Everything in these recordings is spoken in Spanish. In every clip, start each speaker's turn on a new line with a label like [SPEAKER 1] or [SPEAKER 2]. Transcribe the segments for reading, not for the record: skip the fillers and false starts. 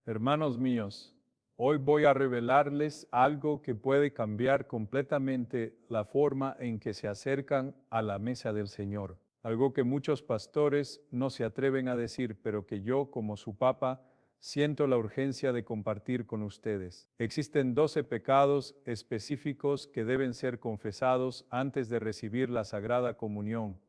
[SPEAKER 1] Hermanos míos, hoy voy a revelarles algo que puede cambiar completamente la forma en que se acercan a la mesa del Señor. Algo que muchos pastores no se atreven a decir, pero que yo, como su papa, siento la urgencia de compartir con ustedes. Existen 12 pecados específicos que deben ser confesados antes de recibir la Sagrada Comunión,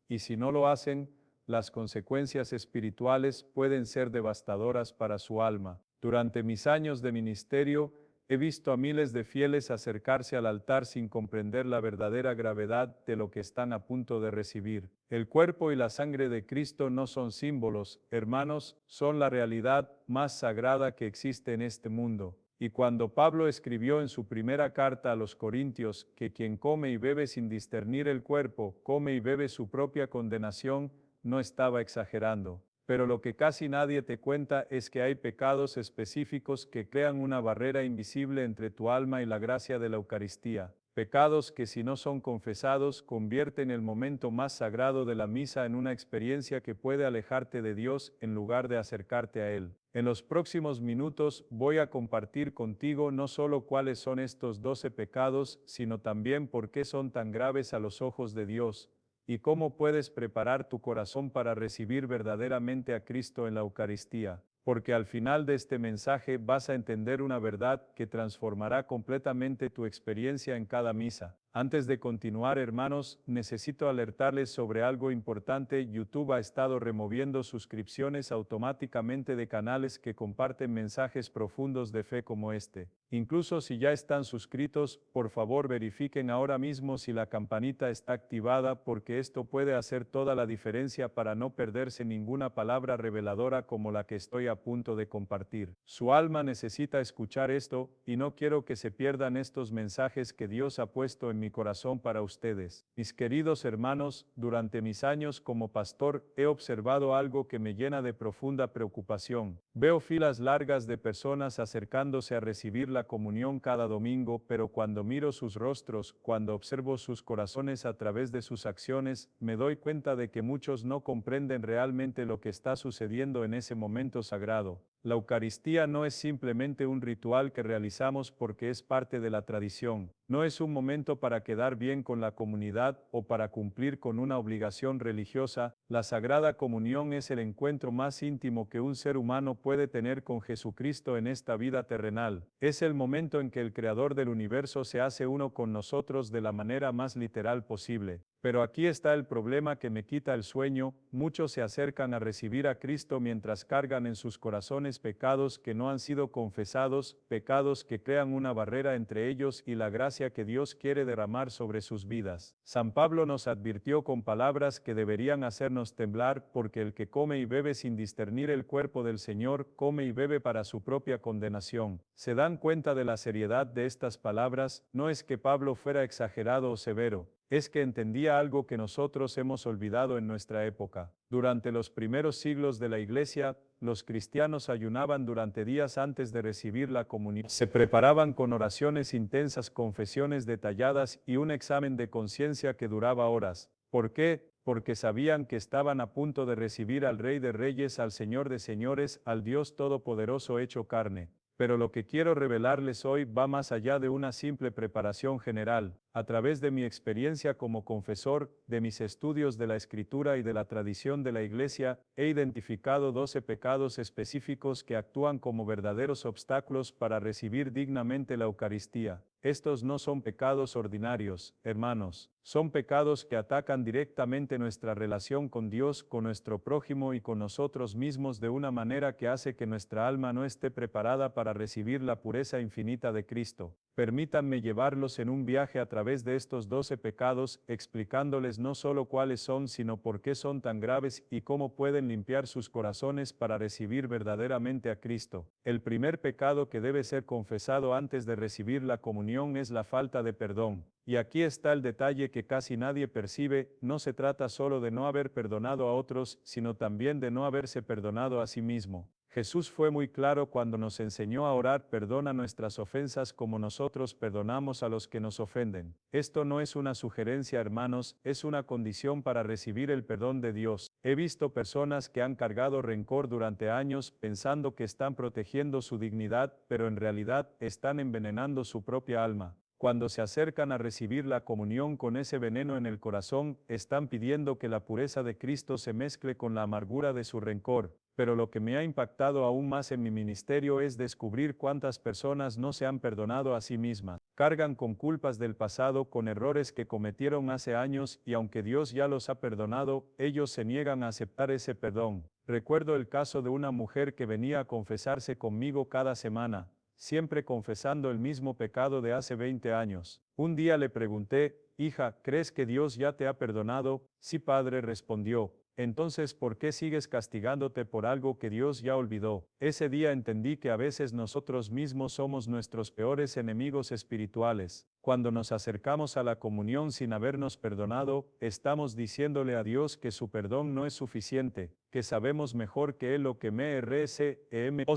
[SPEAKER 1] y si no lo hacen, las consecuencias espirituales pueden ser devastadoras para su alma. Durante mis años de ministerio, he visto a miles de fieles acercarse al altar sin comprender la verdadera gravedad de lo que están a punto de recibir. El cuerpo y la sangre de Cristo no son símbolos, hermanos, son la realidad más sagrada que existe en este mundo. Y cuando Pablo escribió en su primera carta a los Corintios que quien come y bebe sin discernir el cuerpo, come y bebe su propia condenación, no estaba exagerando. Pero lo que casi nadie te cuenta es que hay pecados específicos que crean una barrera invisible entre tu alma y la gracia de la Eucaristía. Pecados que, si no son confesados, convierten el momento más sagrado de la misa en una experiencia que puede alejarte de Dios en lugar de acercarte a Él. En los próximos minutos voy a compartir contigo no solo cuáles son estos 12 pecados, sino también por qué son tan graves a los ojos de Dios, y cómo puedes preparar tu corazón para recibir verdaderamente a Cristo en la Eucaristía, porque al final de este mensaje vas a entender una verdad que transformará completamente tu experiencia en cada misa. Antes de continuar, hermanos, necesito alertarles sobre algo importante. YouTube ha estado removiendo suscripciones automáticamente de canales que comparten mensajes profundos de fe como este. Incluso si ya están suscritos, por favor verifiquen ahora mismo si la campanita está activada, porque esto puede hacer toda la diferencia para no perderse ninguna palabra reveladora como la que estoy a punto de compartir. Su alma necesita escuchar esto, y no quiero que se pierdan estos mensajes que Dios ha puesto en mi corazón para ustedes. Mis queridos hermanos, durante mis años como pastor he observado algo que me llena de profunda preocupación. Veo filas largas de personas acercándose a recibir la comunión cada domingo, pero cuando miro sus rostros, cuando observo sus corazones a través de sus acciones, me doy cuenta de que muchos no comprenden realmente lo que está sucediendo en ese momento sagrado. La Eucaristía no es simplemente un ritual que realizamos porque es parte de la tradición. No es un momento para quedar bien con la comunidad o para cumplir con una obligación religiosa. La Sagrada Comunión es el encuentro más íntimo que un ser humano puede tener con Jesucristo en esta vida terrenal. Es el momento en que el Creador del universo se hace uno con nosotros de la manera más literal posible. Pero aquí está el problema que me quita el sueño. Muchos se acercan a recibir a Cristo mientras cargan en sus corazones pecados que no han sido confesados, pecados que crean una barrera entre ellos y la gracia que Dios quiere derramar sobre sus vidas. San Pablo nos advirtió con palabras que deberían hacernos temblar, porque el que come y bebe sin discernir el cuerpo del Señor, come y bebe para su propia condenación. ¿Se dan cuenta de la seriedad de estas palabras? No es que Pablo fuera exagerado o severo, es que entendía algo que nosotros hemos olvidado en nuestra época. Durante los primeros siglos de la Iglesia, los cristianos ayunaban durante días antes de recibir la comunión. Se preparaban con oraciones intensas, confesiones detalladas y un examen de conciencia que duraba horas. ¿Por qué? Porque sabían que estaban a punto de recibir al Rey de Reyes, al Señor de Señores, al Dios Todopoderoso hecho carne. Pero lo que quiero revelarles hoy va más allá de una simple preparación general. A través de mi experiencia como confesor, de mis estudios de la Escritura y de la tradición de la Iglesia, he identificado 12 pecados específicos que actúan como verdaderos obstáculos para recibir dignamente la Eucaristía. Estos no son pecados ordinarios, hermanos, son pecados que atacan directamente nuestra relación con Dios, con nuestro prójimo y con nosotros mismos de una manera que hace que nuestra alma no esté preparada para recibir la pureza infinita de Cristo. Permítanme llevarlos en un viaje a través de estos 12 pecados, explicándoles no solo cuáles son, sino por qué son tan graves y cómo pueden limpiar sus corazones para recibir verdaderamente a Cristo. El primer pecado que debe ser confesado antes de recibir la comunión es la falta de perdón. Y aquí está el detalle que casi nadie percibe: no se trata solo de no haber perdonado a otros, sino también de no haberse perdonado a sí mismo. Jesús fue muy claro cuando nos enseñó a orar: perdona nuestras ofensas como nosotros perdonamos a los que nos ofenden. Esto no es una sugerencia, hermanos, es una condición para recibir el perdón de Dios. He visto personas que han cargado rencor durante años pensando que están protegiendo su dignidad, pero en realidad están envenenando su propia alma. Cuando se acercan a recibir la comunión con ese veneno en el corazón, están pidiendo que la pureza de Cristo se mezcle con la amargura de su rencor. Pero lo que me ha impactado aún más en mi ministerio es descubrir cuántas personas no se han perdonado a sí mismas. Cargan con culpas del pasado, con errores que cometieron hace años, y aunque Dios ya los ha perdonado, ellos se niegan a aceptar ese perdón. Recuerdo el caso de una mujer que venía a confesarse conmigo cada semana, siempre confesando el mismo pecado de hace 20 años. Un día le pregunté: hija, ¿crees que Dios ya te ha perdonado? Sí, padre, respondió. Entonces, ¿por qué sigues castigándote por algo que Dios ya olvidó? Ese día entendí que a veces nosotros mismos somos nuestros peores enemigos espirituales. Cuando nos acercamos a la comunión sin habernos perdonado, estamos diciéndole a Dios que su perdón no es suficiente, que sabemos mejor que Él lo que me RCEMOC.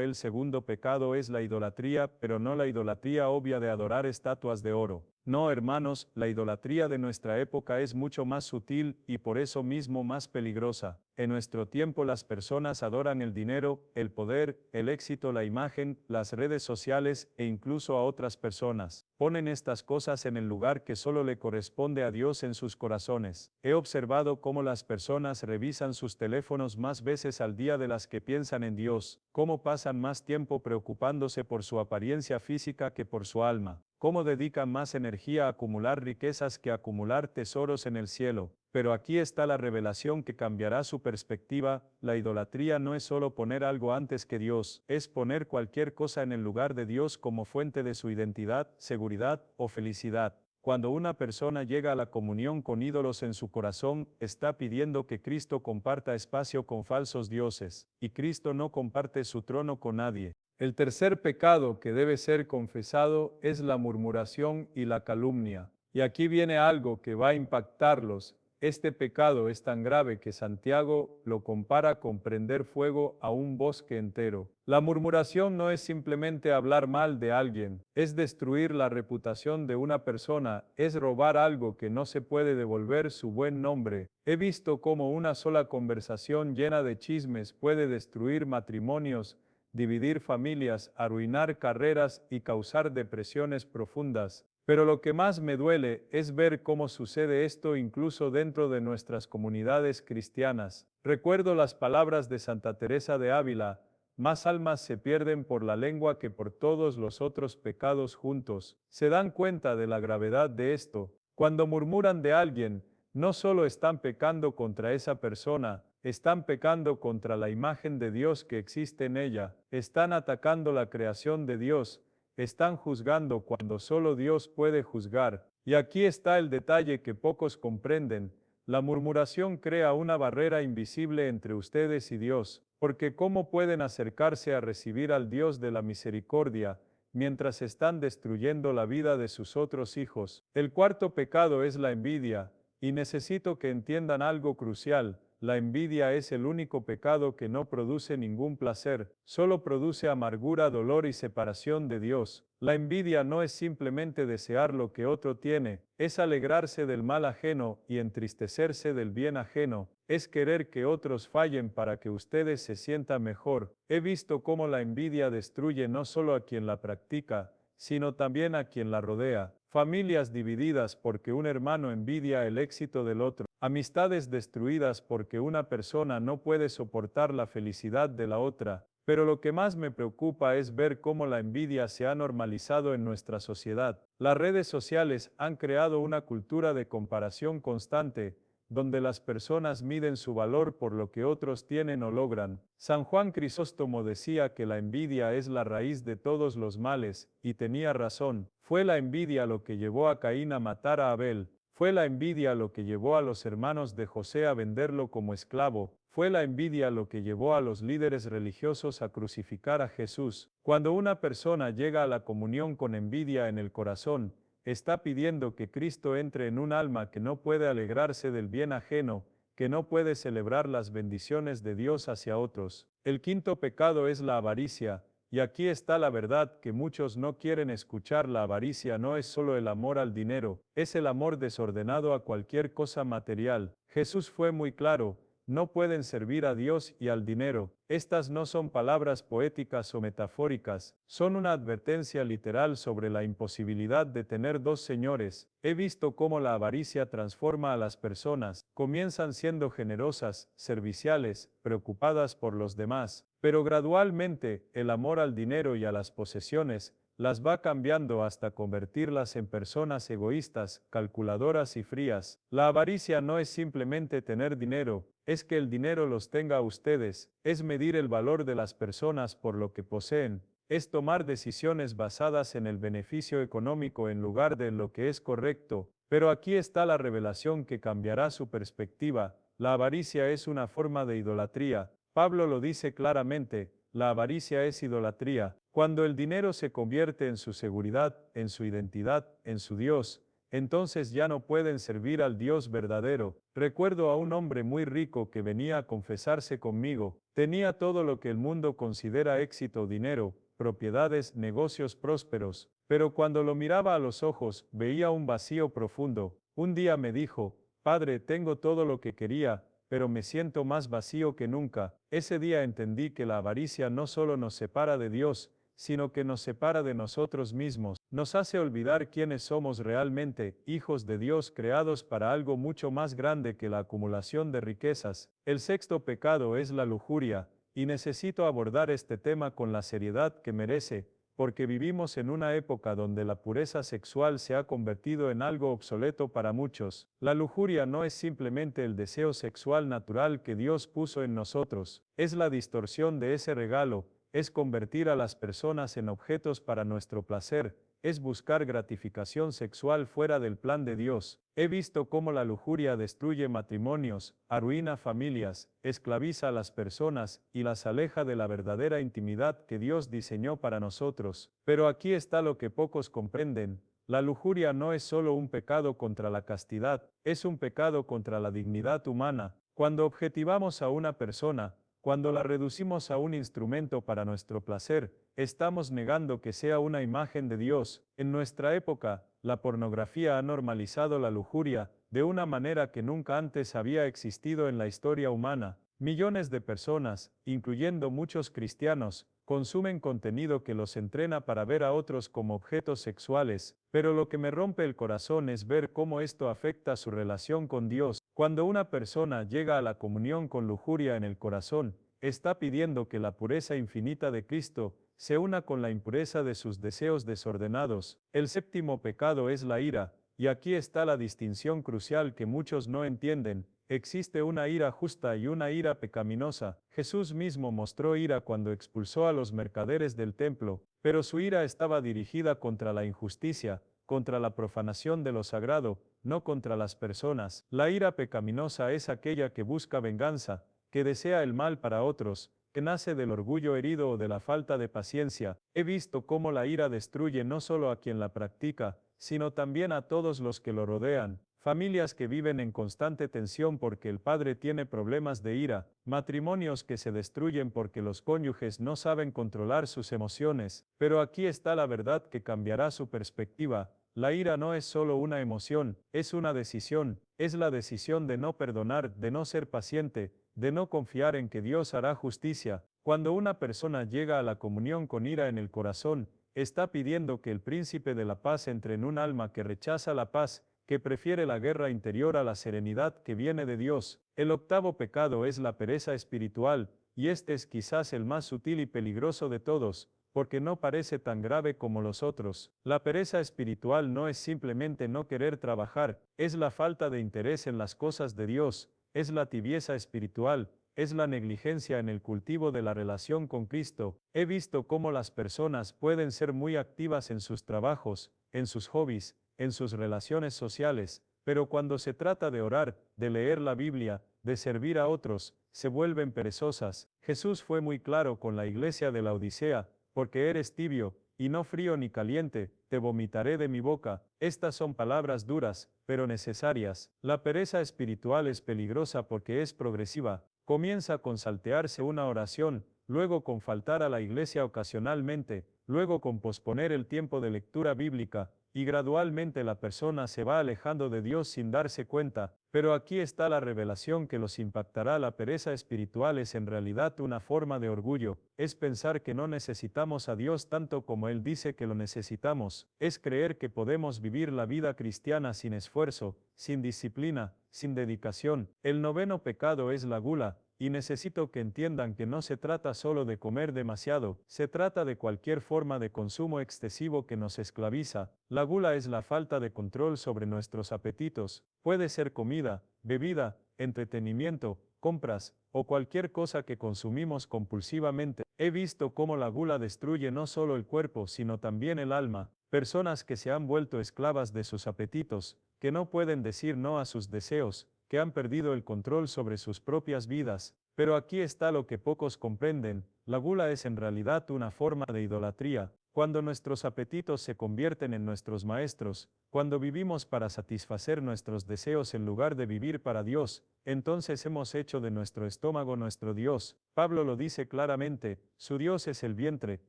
[SPEAKER 1] El segundo pecado es la idolatría, pero no la idolatría obvia de adorar estatuas de oro. No, hermanos, la idolatría de nuestra época es mucho más sutil y por eso mismo más peligrosa. En nuestro tiempo las personas adoran el dinero, el poder, el éxito, la imagen, las redes sociales e incluso a otras personas. Ponen estas cosas en el lugar que solo le corresponde a Dios en sus corazones. He observado cómo las personas revisan sus teléfonos más veces al día de las que piensan en Dios, cómo pasan más tiempo preocupándose por su apariencia física que por su alma, cómo dedican más energía a acumular riquezas que a acumular tesoros en el cielo. Pero aquí está la revelación que cambiará su perspectiva: la idolatría no es solo poner algo antes que Dios, es poner cualquier cosa en el lugar de Dios como fuente de su identidad, seguridad o felicidad. Cuando una persona llega a la comunión con ídolos en su corazón, está pidiendo que Cristo comparta espacio con falsos dioses, y Cristo no comparte su trono con nadie. El tercer pecado que debe ser confesado es la murmuración y la calumnia. Y aquí viene algo que va a impactarlos. Este pecado es tan grave que Santiago lo compara con prender fuego a un bosque entero. La murmuración no es simplemente hablar mal de alguien, es destruir la reputación de una persona, es robar algo que no se puede devolver su buen nombre. He visto cómo una sola conversación llena de chismes puede destruir matrimonios, dividir familias, arruinar carreras y causar depresiones profundas. Pero lo que más me duele es ver cómo sucede esto incluso dentro de nuestras comunidades cristianas. Recuerdo las palabras de Santa Teresa de Ávila: más almas se pierden por la lengua que por todos los otros pecados juntos. ¿Se dan cuenta de la gravedad de esto? Cuando murmuran de alguien, no solo están pecando contra esa persona, están pecando contra la imagen de Dios que existe en ella, están atacando la creación de Dios, están juzgando cuando solo Dios puede juzgar. Y aquí está el detalle que pocos comprenden: la murmuración crea una barrera invisible entre ustedes y Dios, porque ¿cómo pueden acercarse a recibir al Dios de la misericordia mientras están destruyendo la vida de sus otros hijos? El cuarto pecado es la envidia, y necesito que entiendan algo crucial: la envidia es el único pecado que no produce ningún placer, solo produce amargura, dolor y separación de Dios. La envidia no es simplemente desear lo que otro tiene, es alegrarse del mal ajeno y entristecerse del bien ajeno, es querer que otros fallen para que ustedes se sientan mejor. He visto cómo la envidia destruye no solo a quien la practica, sino también a quien la rodea. Familias divididas porque un hermano envidia el éxito del otro. Amistades destruidas porque una persona no puede soportar la felicidad de la otra. Pero lo que más me preocupa es ver cómo la envidia se ha normalizado en nuestra sociedad. Las redes sociales han creado una cultura de comparación constante, donde las personas miden su valor por lo que otros tienen o logran. San Juan Crisóstomo decía que la envidia es la raíz de todos los males, y tenía razón. Fue la envidia lo que llevó a Caín a matar a Abel. Fue la envidia lo que llevó a los hermanos de José a venderlo como esclavo. Fue la envidia lo que llevó a los líderes religiosos a crucificar a Jesús. Cuando una persona llega a la comunión con envidia en el corazón, está pidiendo que Cristo entre en un alma que no puede alegrarse del bien ajeno, que no puede celebrar las bendiciones de Dios hacia otros. El quinto pecado es la avaricia, y aquí está la verdad que muchos no quieren escuchar. La avaricia no es solo el amor al dinero, es el amor desordenado a cualquier cosa material. Jesús fue muy claro: no pueden servir a Dios y al dinero. Estas no son palabras poéticas o metafóricas, son una advertencia literal sobre la imposibilidad de tener dos señores. He visto cómo la avaricia transforma a las personas. Comienzan siendo generosas, serviciales, preocupadas por los demás, pero gradualmente el amor al dinero y a las posesiones las va cambiando hasta convertirlas en personas egoístas, calculadoras y frías. La avaricia no es simplemente tener dinero, es que el dinero los tenga a ustedes, es medir el valor de las personas por lo que poseen, es tomar decisiones basadas en el beneficio económico en lugar de lo que es correcto. Pero aquí está la revelación que cambiará su perspectiva. La avaricia es una forma de idolatría. Pablo lo dice claramente: la avaricia es idolatría. Cuando el dinero se convierte en su seguridad, en su identidad, en su Dios, entonces ya no pueden servir al Dios verdadero. Recuerdo a un hombre muy rico que venía a confesarse conmigo. Tenía todo lo que el mundo considera éxito: dinero, propiedades, negocios prósperos. Pero cuando lo miraba a los ojos, veía un vacío profundo. Un día me dijo: Padre, tengo todo lo que quería, pero me siento más vacío que nunca. Ese día entendí que la avaricia no solo nos separa de Dios, sino que nos separa de nosotros mismos. Nos hace olvidar quiénes somos realmente: hijos de Dios creados para algo mucho más grande que la acumulación de riquezas. El sexto pecado es la lujuria, y necesito abordar este tema con la seriedad que merece, porque vivimos en una época donde la pureza sexual se ha convertido en algo obsoleto para muchos. La lujuria no es simplemente el deseo sexual natural que Dios puso en nosotros, es la distorsión de ese regalo, es convertir a las personas en objetos para nuestro placer, es buscar gratificación sexual fuera del plan de Dios. He visto cómo la lujuria destruye matrimonios, arruina familias, esclaviza a las personas y las aleja de la verdadera intimidad que Dios diseñó para nosotros. Pero aquí está lo que pocos comprenden: la lujuria no es solo un pecado contra la castidad, es un pecado contra la dignidad humana. Cuando objetivamos a una persona, cuando la reducimos a un instrumento para nuestro placer, estamos negando que sea una imagen de Dios. En nuestra época, la pornografía ha normalizado la lujuria de una manera que nunca antes había existido en la historia humana. Millones de personas, incluyendo muchos cristianos, consumen contenido que los entrena para ver a otros como objetos sexuales, pero lo que me rompe el corazón es ver cómo esto afecta su relación con Dios. Cuando una persona llega a la comunión con lujuria en el corazón, está pidiendo que la pureza infinita de Cristo se una con la impureza de sus deseos desordenados. El séptimo pecado es la ira, y aquí está la distinción crucial que muchos no entienden. Existe una ira justa y una ira pecaminosa. Jesús mismo mostró ira cuando expulsó a los mercaderes del templo, pero su ira estaba dirigida contra la injusticia, contra la profanación de lo sagrado, no contra las personas. La ira pecaminosa es aquella que busca venganza, que desea el mal para otros, que nace del orgullo herido o de la falta de paciencia. He visto cómo la ira destruye no solo a quien la practica, sino también a todos los que lo rodean. Familias que viven en constante tensión porque el padre tiene problemas de ira, matrimonios que se destruyen porque los cónyuges no saben controlar sus emociones. Pero aquí está la verdad que cambiará su perspectiva: la ira no es solo una emoción, es una decisión, es la decisión de no perdonar, de no ser paciente, de no confiar en que Dios hará justicia. Cuando una persona llega a la comunión con ira en el corazón, está pidiendo que el príncipe de la paz entre en un alma que rechaza la paz, que prefiere la guerra interior a la serenidad que viene de Dios. El octavo pecado es la pereza espiritual, y este es quizás el más sutil y peligroso de todos, porque no parece tan grave como los otros. La pereza espiritual no es simplemente no querer trabajar, es la falta de interés en las cosas de Dios, es la tibieza espiritual, es la negligencia en el cultivo de la relación con Cristo. He visto cómo las personas pueden ser muy activas en sus trabajos, en sus hobbies, en sus relaciones sociales, pero cuando se trata de orar, de leer la Biblia, de servir a otros, se vuelven perezosas. Jesús fue muy claro con la iglesia de la Odisea: porque eres tibio
[SPEAKER 2] y no frío ni caliente, te vomitaré de mi boca. Estas son palabras duras, pero necesarias. La pereza espiritual es peligrosa porque es progresiva. Comienza con saltearse una oración, luego con faltar a la iglesia ocasionalmente, luego con posponer el tiempo de lectura bíblica, y gradualmente la persona se va alejando de Dios sin darse cuenta. Pero aquí está la revelación que los impactará. La pereza espiritual es en realidad una forma de orgullo, es pensar que no necesitamos a Dios tanto como Él dice que lo necesitamos, es creer que podemos vivir la vida cristiana sin esfuerzo, sin disciplina, sin dedicación. El noveno pecado es la gula, y necesito que entiendan que no se trata solo de comer demasiado, se trata de cualquier forma de consumo excesivo que nos esclaviza. La gula es la falta de control sobre nuestros apetitos, puede ser comida, bebida, entretenimiento, compras, o cualquier cosa que consumimos compulsivamente. He visto cómo la gula destruye no solo el cuerpo sino también el alma. Personas que se han vuelto esclavas de sus apetitos, que no pueden decir no a sus deseos, que han perdido el control sobre sus propias vidas. Pero aquí está lo que pocos comprenden, la gula es en realidad una forma de idolatría. Cuando nuestros apetitos se convierten en nuestros maestros, cuando vivimos para satisfacer nuestros deseos en lugar de vivir para Dios, entonces hemos hecho de nuestro estómago nuestro Dios. Pablo lo dice claramente, su Dios es el vientre.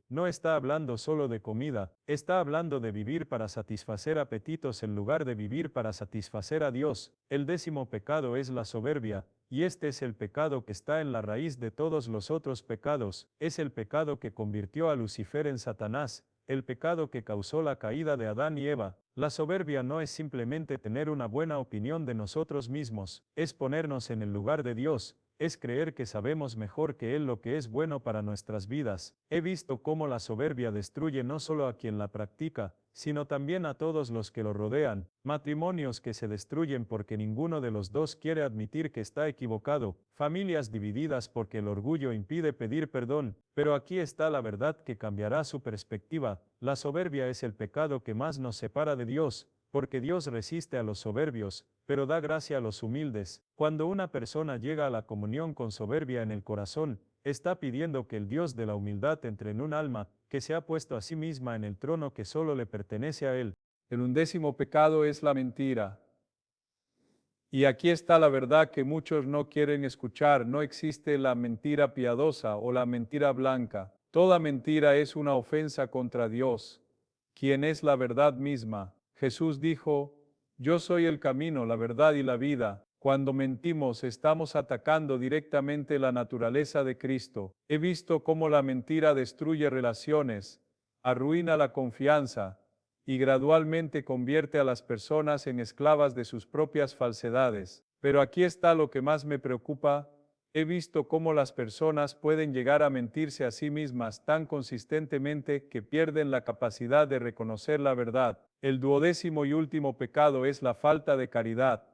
[SPEAKER 2] No está hablando solo de comida, está hablando de vivir para satisfacer apetitos en lugar de vivir para satisfacer a Dios. El décimo pecado es la soberbia, y este es el pecado que está en la raíz de todos los otros pecados, es el pecado que convirtió a Lucifer en Satanás, el pecado que causó la caída de Adán y Eva. La soberbia no es simplemente tener una buena opinión de nosotros mismos, es ponernos en el lugar de Dios, es creer que sabemos mejor que Él lo que es bueno para nuestras vidas. He visto cómo la soberbia destruye no solo a quien la practica, sino también a todos los que lo rodean, matrimonios que se destruyen porque ninguno de los dos quiere admitir que está equivocado, familias divididas porque el orgullo impide pedir perdón. Pero aquí está la verdad que cambiará su perspectiva. La soberbia es el pecado que más nos separa de Dios, porque Dios resiste a los soberbios, pero da gracia a los humildes. Cuando una persona llega a la comunión con soberbia en el corazón, está pidiendo que el Dios de la humildad entre en un alma, que se ha puesto a sí misma en el trono que solo le pertenece a Él.
[SPEAKER 1] El undécimo pecado es la mentira. Y aquí está la verdad que muchos no quieren escuchar. No existe la mentira piadosa o la mentira blanca. Toda mentira es una ofensa contra Dios, quien es la verdad misma. Jesús dijo, yo soy el camino, la verdad y la vida. Cuando mentimos estamos atacando directamente la naturaleza de Cristo. He visto cómo la mentira destruye relaciones, arruina la confianza, y gradualmente convierte a las personas en esclavas de sus propias falsedades. Pero aquí está lo que más me preocupa. He visto cómo las personas pueden llegar a mentirse a sí mismas tan consistentemente que pierden la capacidad de reconocer la verdad. El duodécimo y último pecado es la falta de caridad.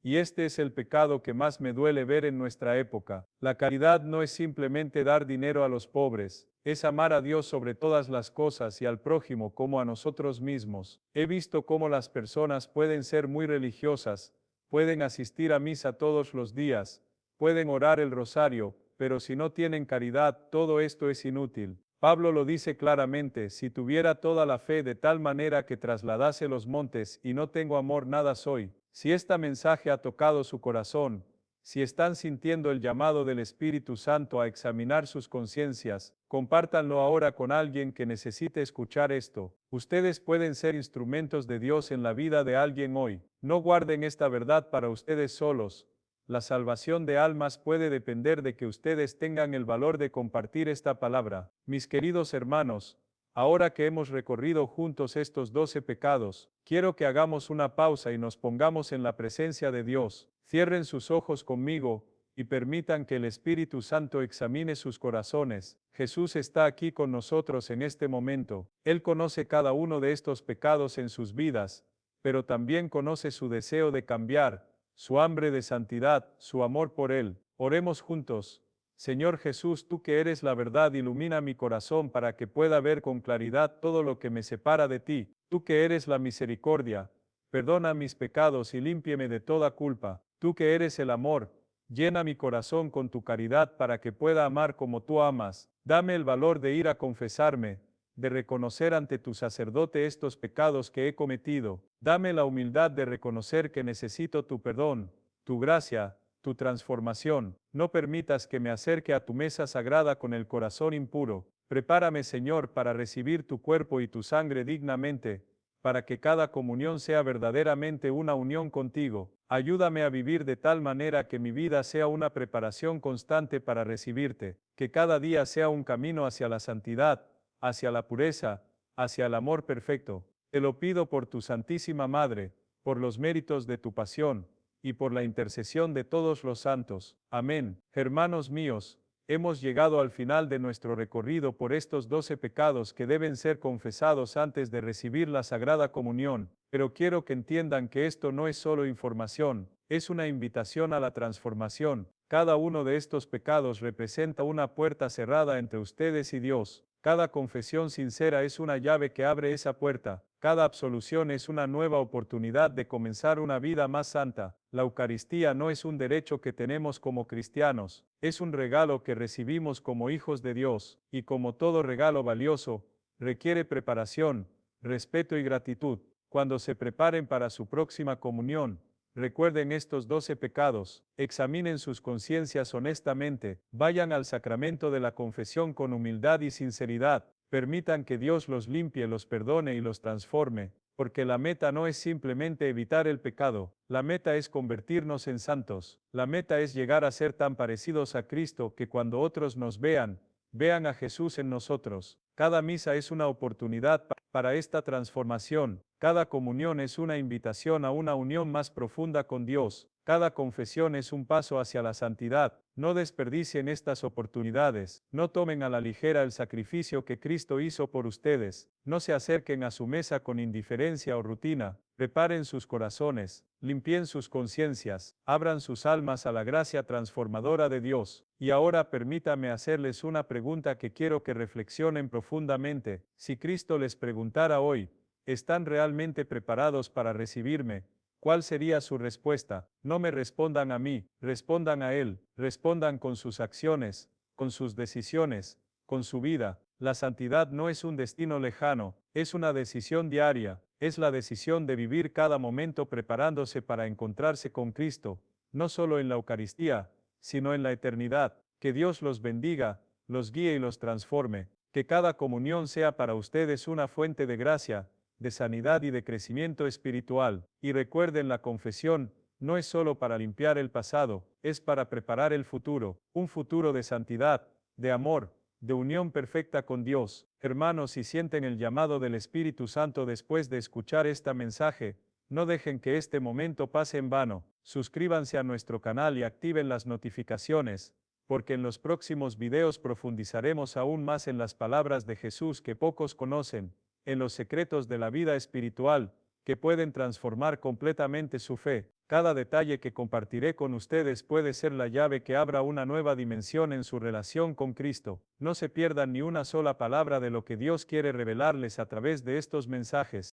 [SPEAKER 1] Y este es el pecado que más me duele ver en nuestra época. La caridad no es simplemente dar dinero a los pobres, es amar a Dios sobre todas las cosas y al prójimo como a nosotros mismos. He visto cómo las personas pueden ser muy religiosas, pueden asistir a misa todos los días, pueden orar el rosario, pero si no tienen caridad, todo esto es inútil. Pablo lo dice claramente, si tuviera toda la fe de tal manera que trasladase los montes y no tengo amor, nada soy. Si este mensaje ha tocado su corazón, si están sintiendo el llamado del Espíritu Santo a examinar sus conciencias, compártanlo ahora con alguien que necesite escuchar esto. Ustedes pueden ser instrumentos de Dios en la vida de alguien hoy. No guarden esta verdad para ustedes solos. La salvación de almas puede depender de que ustedes tengan el valor de compartir esta palabra. Mis queridos hermanos, ahora que hemos recorrido juntos estos 12 pecados, quiero que hagamos una pausa y nos pongamos en la presencia de Dios. Cierren sus ojos conmigo y permitan que el Espíritu Santo examine sus corazones. Jesús está aquí con nosotros en este momento. Él conoce cada uno de estos pecados en sus vidas, pero también conoce su deseo de cambiar, su hambre de santidad, su amor por Él. Oremos juntos. Señor Jesús, tú que eres la verdad, ilumina mi corazón para que pueda ver con claridad todo lo que me separa de ti. Tú que eres la misericordia, perdona mis pecados y límpieme de toda culpa. Tú que eres el amor, llena mi corazón con tu caridad para que pueda amar como tú amas. Dame el valor de ir a confesarme, de reconocer ante tu sacerdote estos pecados que he cometido. Dame la humildad de reconocer que necesito tu perdón, tu gracia, tu transformación. No permitas que me acerque a tu mesa sagrada con el corazón impuro. Prepárame, Señor, para recibir tu cuerpo y tu sangre dignamente, para que cada comunión sea verdaderamente una unión contigo. Ayúdame a vivir de tal manera que mi vida sea una preparación constante para recibirte, que cada día sea un camino hacia la santidad, hacia la pureza, hacia el amor perfecto. Te lo pido por tu Santísima Madre, por los méritos de tu pasión, y por la intercesión de todos los santos. Amén. Hermanos míos, hemos llegado al final de nuestro recorrido por estos 12 pecados que deben ser confesados antes de recibir la Sagrada Comunión, pero quiero que entiendan que esto no es solo información, es una invitación a la transformación. Cada uno de estos pecados representa una puerta cerrada entre ustedes y Dios. Cada confesión sincera es una llave que abre esa puerta. Cada absolución es una nueva oportunidad de comenzar una vida más santa. La Eucaristía no es un derecho que tenemos como cristianos, es un regalo que recibimos como hijos de Dios, y como todo regalo valioso, requiere preparación, respeto y gratitud. Cuando se preparen para su próxima comunión, recuerden estos 12 pecados, examinen sus conciencias honestamente, vayan al sacramento de la confesión con humildad y sinceridad, permitan que Dios los limpie, los perdone y los transforme, porque la meta no es simplemente evitar el pecado, la meta es convertirnos en santos, la meta es llegar a ser tan parecidos a Cristo que cuando otros nos vean, vean a Jesús en nosotros. Cada misa es una oportunidad para esta transformación, cada comunión es una invitación a una unión más profunda con Dios, cada confesión es un paso hacia la santidad. No desperdicien estas oportunidades, no tomen a la ligera el sacrificio que Cristo hizo por ustedes, no se acerquen a su mesa con indiferencia o rutina, preparen sus corazones, limpien sus conciencias, abran sus almas a la gracia transformadora de Dios. Y ahora permítame hacerles una pregunta que quiero que reflexionen profundamente. Si Cristo les preguntara hoy, ¿están realmente preparados para recibirme? ¿Cuál sería su respuesta? No me respondan a mí, respondan a Él, respondan con sus acciones, con sus decisiones, con su vida. La santidad no es un destino lejano, es una decisión diaria, es la decisión de vivir cada momento preparándose para encontrarse con Cristo, no solo en la Eucaristía, sino en la eternidad. Que Dios los bendiga, los guíe y los transforme, que cada comunión sea para ustedes una fuente de gracia, de sanidad y de crecimiento espiritual. Y recuerden, la confesión no es solo para limpiar el pasado, es para preparar el futuro, un futuro de santidad, de amor, de unión perfecta con Dios. Hermanos, si sienten el llamado del Espíritu Santo después de escuchar este mensaje, no dejen que este momento pase en vano. Suscríbanse a nuestro canal y activen las notificaciones, porque en los próximos videos profundizaremos aún más en las palabras de Jesús que pocos conocen, en los secretos de la vida espiritual, que pueden transformar completamente su fe. Cada detalle que compartiré con ustedes puede ser la llave que abra una nueva dimensión en su relación con Cristo. No se pierdan ni una sola palabra de lo que Dios quiere revelarles a través de estos mensajes.